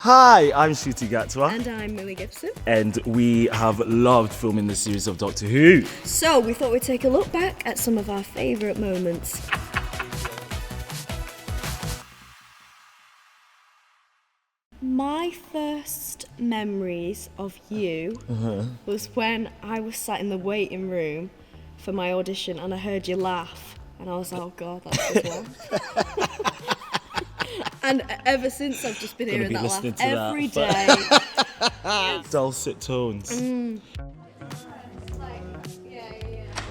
Hi, I'm Ncuti Gatwa. And I'm Millie Gibson. And we have loved filming this series of Doctor Who. So we thought we'd take a look back at some of our favourite moments. My first memories of you was when I was sat in the waiting room for my audition and I heard you laugh. And I was like, oh God, that's his laugh. And ever since, I've just been hearing that laugh every day. Dulcet tones.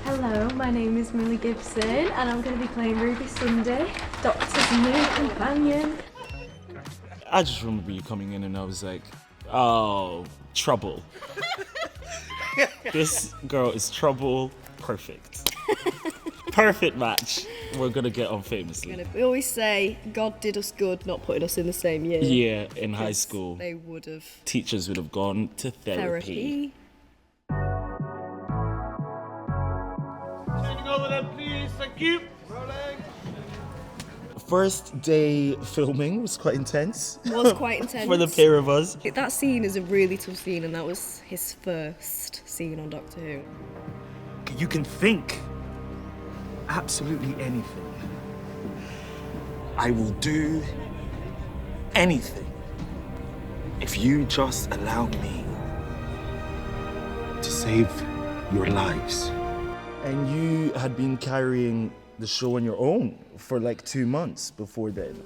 Hello, my name is Millie Gibson and I'm going to be playing Ruby Sunday, Doctor's new companion. I just remember you coming in and I was like, oh, trouble. This girl is trouble. Perfect. Perfect match. We're going to get on famously. We always say, God did us good not putting us in the same year. Yeah, in high school. They would have. Teachers would have gone to therapy. Turning over then, please. Thank you. Rolling. First day filming was quite intense. It was quite intense. For the pair of us. That scene is a really tough scene, and that was his first scene on Doctor Who. You can think absolutely anything. I will do anything if you just allow me to save your lives. And you had been carrying the show on your own for like 2 months before then.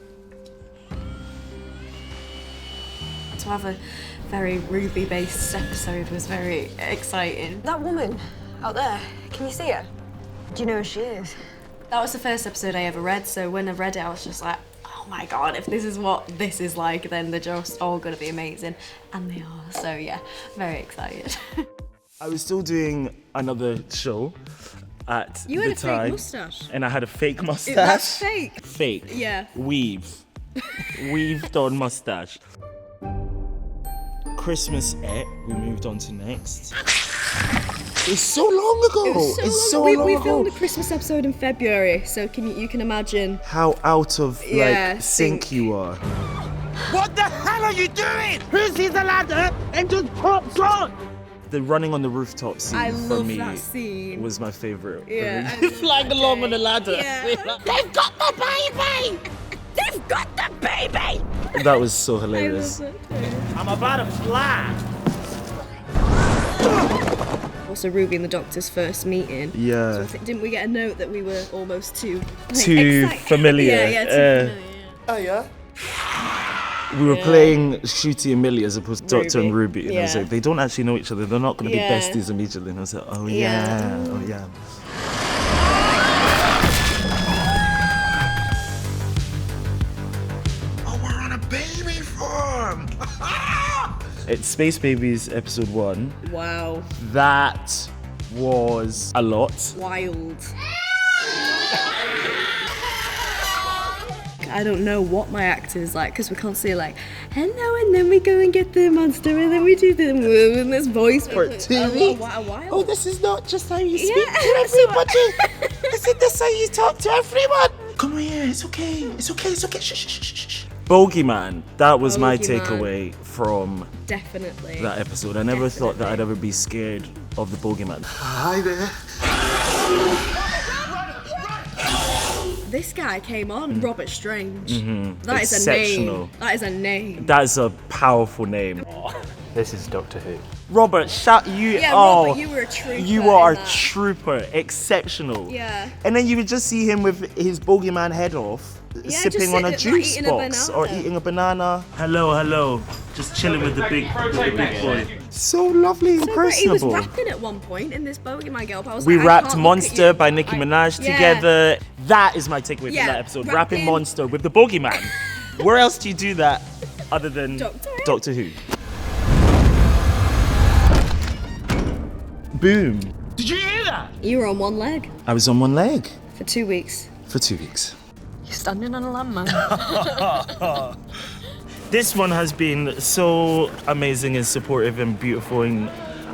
To have a very Ruby-based episode was very exciting. That woman out there, can you see her? Do you know who she is? That was the first episode I ever read, so when I read it I was just like, oh my God, if this is what this is like, then they're just all gonna be amazing. And they are, so yeah, very excited. I was still doing another show at the time. You had a fake moustache. And I had a fake mustache. That's fake. Fake. Yeah. Weaved on mustache. Christmas we moved on to next. It's so long ago. It's so long we ago. filmed a Christmas episode in February, so you can imagine how out of sync you are. What the hell are you doing? Who sees the ladder and just pops on? The running on the rooftop scene I for love me that scene. was my favourite. Yeah. Flying along on the ladder. Yeah. They've got the baby! They've got the baby! That was so I hilarious. love it too. I'm about to fly. Also, Ruby and the Doctor's first meeting. Yeah. So didn't we get a note that we were almost too familiar. Yeah, too familiar. Oh yeah? We were playing Ncuti and Millie as opposed to Doctor and Ruby. Ruby. And I was Yeah. like, they don't actually know each other. They're not going to Yeah. be besties immediately. And I was like, oh Yeah. yeah, oh yeah. Oh, we're on a baby farm! It's Space Babies episode 1. Wow. That was a lot. Wild. I don't know what my act is like because we can't say like hello and then we go and get the monster and then we do the in this voice For 2 weeks. Wild. Oh, this is not just how you speak Yeah. to everybody. Isn't this how you talk to everyone? Come here, it's okay. It's okay, it's okay. Shh, shh, shh, shh, shh. Bogeyman. That was my Bogeyman. takeaway from Definitely. that episode. I never thought that I'd ever be scared of the Bogeyman. Hi there. This guy came on, Robert Strange. That is a Exceptional. name. That is a name. That is a powerful name. This is Doctor Who. Robert, shout you. Yeah, oh, Robert, you were a trooper. You are in a that. trooper. Exceptional. Yeah. And then you would just see him with his Bogeyman head off, Yeah, sipping just on a sitting, like, juice eating a box or banana. eating a banana. Hello. Just chilling with the big boy. So lovely and So great. He was personable. rapping at one point in this Bogeyman Girl. I was We like, I rapped can't look at Monster you. by Nicki Minaj Yeah. together. That is my takeaway Yeah, from that episode. rapping. Rapping Monster with the Bogeyman. Where else do you do that other than Doctor Who. Who? Boom. Did you hear that? You were on one leg I was on one leg for 2 weeks. for 2 weeks. You're standing on a landmine. This one has been so amazing and supportive and beautiful and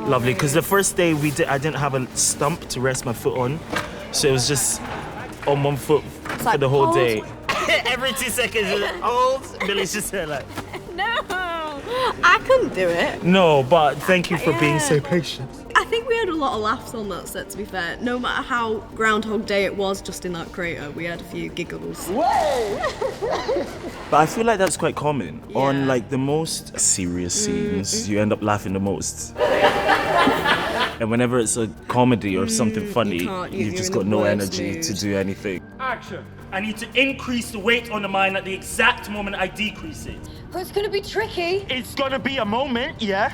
lovely. Because the first day I didn't have a stump to rest my foot on, so it was just on one foot for like, the whole hold. day. Every 2 seconds, hold. Millie's just there like. No! I couldn't do it. No, but thank you for being so Yeah. patient. I think we had a lot of laughs on that set, to be fair. No matter how Groundhog Day it was just in that crater, we had a few giggles. But I feel like that's quite common. On Yeah. like the most serious scenes, you end up laughing the most. And whenever it's a comedy or something funny, can't. you've You're just in got the no worst energy mood. to do anything. Action. I need to increase the weight on the mine at the exact moment I decrease it. But it's gonna be tricky. It's gonna be a moment, yeah?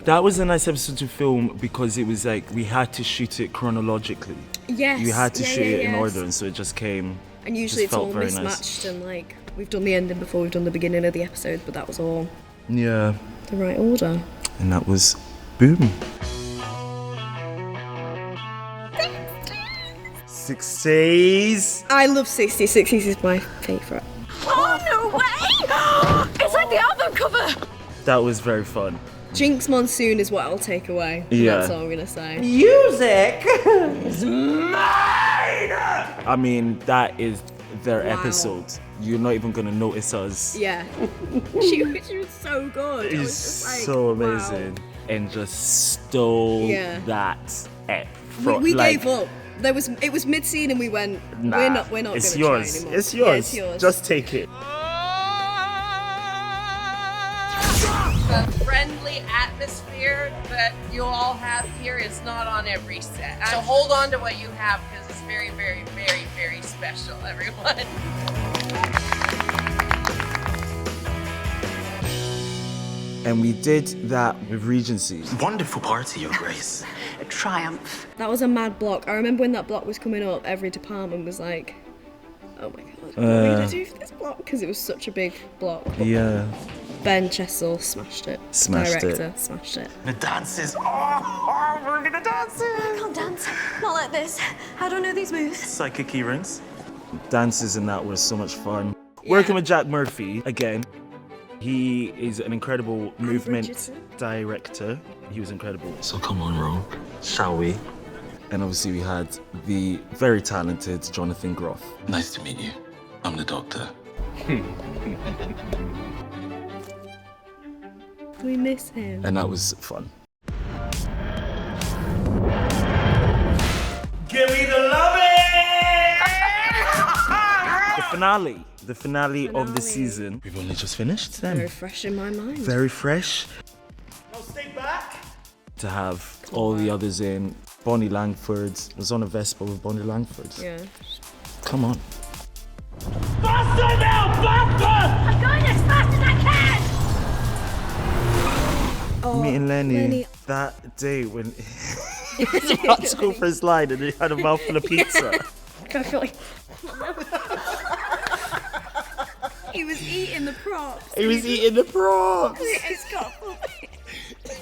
That was a nice episode to film because it was like we had to shoot it chronologically. Yes. You had to yeah, shoot yeah, it in yes. order, and so it just came. And usually just it's felt all very mismatched nice. and like we've done the ending before we've done the beginning of the episode, but that was all Yeah, the right order. and that was boom. 60s. I love 60s. 60s is my favourite. Oh, no way! It's like the album cover! That was very fun. Jinx Monsoon is what I'll take away. Yeah. That's all I'm gonna say. Music. I mean, that is their Wow. episode. You're not even gonna notice us. Yeah. she was so good. I It's was just like, so wow. amazing, and just stole Yeah. that ep. We gave up. It was mid-scene and we went, Nah, we're not it's gonna try yours. anymore. It's Yeah, yours. it's yours. Just take it. The friendly atmosphere that you all have here is not on every set. So hold on to what you have because it's very, very, very, very special, everyone. And we did that with Regency. Wonderful party, Your Grace. A triumph. That was a mad block. I remember when that block was coming up, every department was like, oh my god, what are we gonna do for this block? Because it was such a big block. Yeah. Ben Chessel smashed it. Smashed it. Director smashed it. The dances. Oh, Ruby, the dances. I can't dance. Not like this. I don't know these moves. Psychic key rings. Dances in that was so much fun. Working with Jack Murphy again. He is an incredible movement Richardson. director. He was incredible. So come on, Ro. Shall we? And obviously we had the very talented Jonathan Groff. Nice to meet you. I'm the doctor. We miss him. And that was fun. Give me the loving! The finale of the Finale. season. We've only just finished Very then. fresh in my mind. Very fresh. Now stay back. To have all the others in. Bonnie Langford was on a Vespa with Bonnie Langford. Yeah. Come on. Faster now! Faster! I'm going as fast as I can! Oh, Meeting Lenny, Lenny. that day when he was about to go for his line and he had a mouthful of pizza. I feel like he was eating the props. He was eating the props. It's got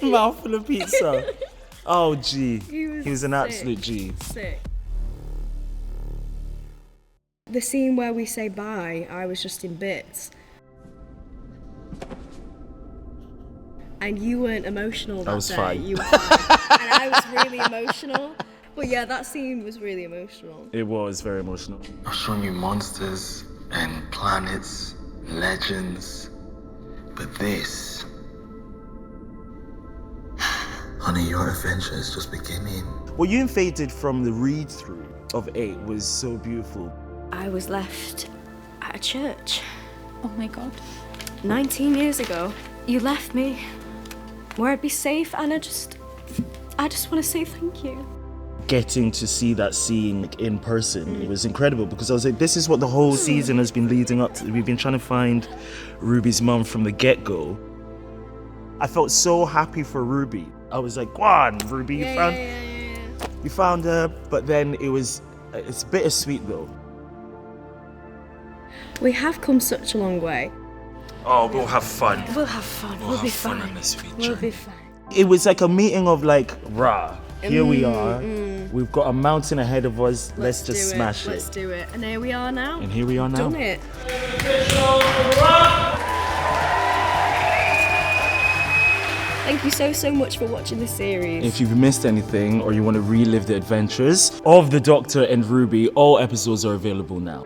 Mouthful of pizza. Oh, G. He was an sick. absolute G. sick. The scene where we say bye, I was just in bits. And you weren't emotional that was day. fine. You were fine. And I was really emotional. But yeah, that scene was really emotional. It was very emotional. I've shown you monsters and planets, legends. But this... Honey, your adventure is just beginning. What you invaded from the read-through of 8 was so beautiful. I was left at a church Oh my god. 19 years ago. You left me where I'd be safe, and I just want to say thank you. Getting to see that scene in person, it was incredible because I was like, this is what the whole season has been leading up to. We've been trying to find Ruby's mum from the get-go. I felt so happy for Ruby. I was like, go on, Ruby, you found her. But then it's bittersweet though. We have come such a long way. Oh, we'll have fun. We'll have fun. We'll be fine. on this We'll be fine. It was like a meeting of like, rah, here we are. We've got a mountain ahead of us. Let's just do smash Let's it. do it. And here we are now. And here we are now. Done it. Thank you so much for watching this series. If you've missed anything or you want to relive the adventures of the Doctor and Ruby, all episodes are available now.